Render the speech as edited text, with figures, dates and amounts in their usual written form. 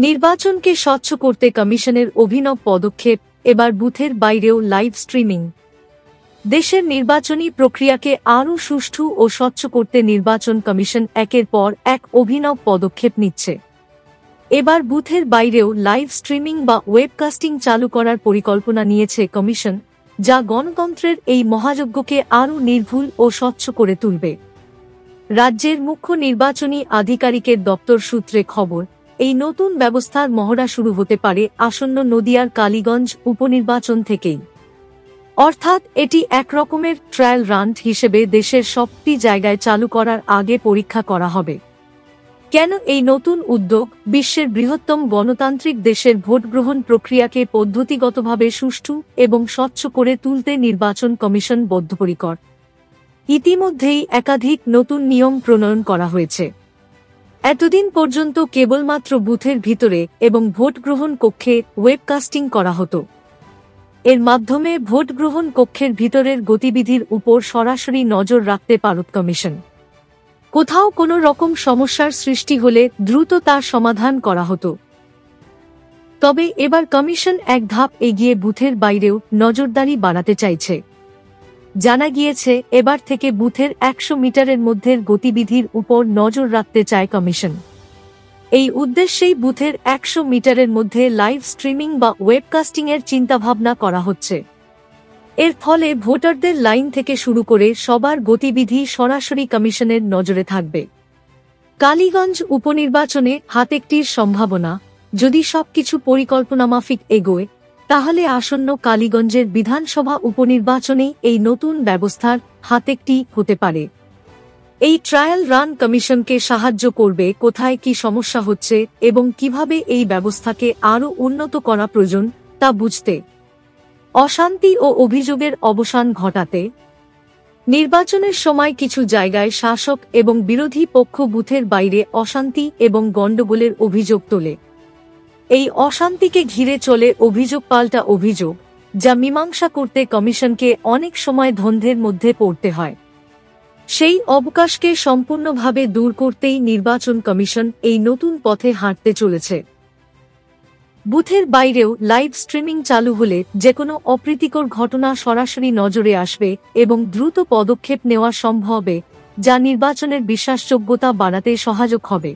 নির্বাচনকে স্বচ্ছ করতে কমিশনের অভিনব পদক্ষেপ, এবার বুথের বাইরেও লাইভ স্ট্রিমিং। দেশের নির্বাচনী প্রক্রিয়াকে আরও সুষ্ঠু ও স্বচ্ছ করতে নির্বাচন কমিশন একের পর এক অভিনব পদক্ষেপ নিচ্ছে। এবার বুথের বাইরেও লাইভ স্ট্রিমিং বা ওয়েবকাস্টিং চালু করার পরিকল্পনা নিয়েছে কমিশন, যা গণতন্ত্রের এই মহাযজ্ঞকে আরও নির্ভুল ও স্বচ্ছ করে তুলবে। রাজ্যের মুখ্য নির্বাচনী আধিকারিকের দপ্তর সূত্রে খবর, এই নতুন ব্যবস্থার মহড়া শুরু হতে পারে আসন্ন নদিয়ার কালীগঞ্জ উপনির্বাচন থেকেই। অর্থাৎ এটি একরকমের ট্রায়াল রান হিসেবে দেশের সবটি জায়গায় চালু করার আগে পরীক্ষা করা হবে। কেন এই নতুন উদ্যোগ? বিশ্বের বৃহত্তম গণতান্ত্রিক দেশের ভোটগ্রহণ প্রক্রিয়াকে পদ্ধতিগতভাবে সুষ্ঠু এবং স্বচ্ছ করে তুলতে নির্বাচন কমিশন বদ্ধপরিকর। ইতিমধ্যেই একাধিক নতুন নিয়ম প্রণয়ন করা হয়েছে। এতদিন পর্যন্ত কেবলমাত্র বুথের ভিতরে এবং ভোটগ্রহণ কক্ষে ওয়েবকাস্টিং করা হতো। এর মাধ্যমে ভোটগ্রহণ কক্ষের ভিতরের গতিবিধির উপর সরাসরি নজর রাখতে পারত কমিশন। কোথাও কোনো রকম সমস্যার সৃষ্টি হলে দ্রুত তার সমাধান করা হতো। তবে এবার কমিশন এক ধাপ এগিয়ে বুথের বাইরেও নজরদারি বাড়াতে চাইছে। জানা গিয়েছে, এবার থেকে বুথের 100 মিটারের মধ্যে গতিবিধির উপর নজর রাখতে চায় কমিশন। এই উদ্দেশ্যেই বুথের 100 মিটারের মধ্যে লাইভ স্ট্রিমিং বা ওয়েবকাস্টিংয়ের চিন্তাভাবনা করা হচ্ছে। এর ফলে ভোটারদের লাইন থেকে শুরু করে সবার গতিবিধি সরাসরি কমিশনের নজরে থাকবে। কালীগঞ্জ উপনির্বাচনে হাতেকটির সম্ভাবনা, যদি সবকিছু পরিকল্পনামাফিক এগোয়, তাহলে আসন্ন কালীগঞ্জের বিধানসভা উপনির্বাচনেই এই নতুন ব্যবস্থার হাতেকটি হতে পারে। এই ট্রায়াল রান কমিশনকে সাহায্য করবে কোথায় কি সমস্যা হচ্ছে এবং কিভাবে এই ব্যবস্থাকে আরও উন্নত করা প্রয়োজন তা বুঝতে, অশান্তি ও অভিযোগের অবসান ঘটাতে। নির্বাচনের সময় কিছু জায়গায় শাসক এবং বিরোধী পক্ষ বুথের বাইরে অশান্তি এবং গণ্ডগোলের অভিযোগ তোলে। এই অশান্তিকে ঘিরে চলে অভিযোগ পাল্টা অভিযোগ, যা মীমাংসা করতে কমিশনকে অনেক সময় দ্বন্দ্বের মধ্যে পড়তে হয়। সেই অবকাশকে সম্পূর্ণভাবে দূর করতেই নির্বাচন কমিশন এই নতুন পথে হাঁটতে চলেছে। বুথের বাইরেও লাইভ স্ট্রিমিং চালু হলে যেকোনো অপ্রীতিকর ঘটনা সরাসরি নজরে আসবে এবং দ্রুত পদক্ষেপ নেওয়া সম্ভব হবে, যা নির্বাচনের বিশ্বাসযোগ্যতা বাড়াতে সহায়ক হবে।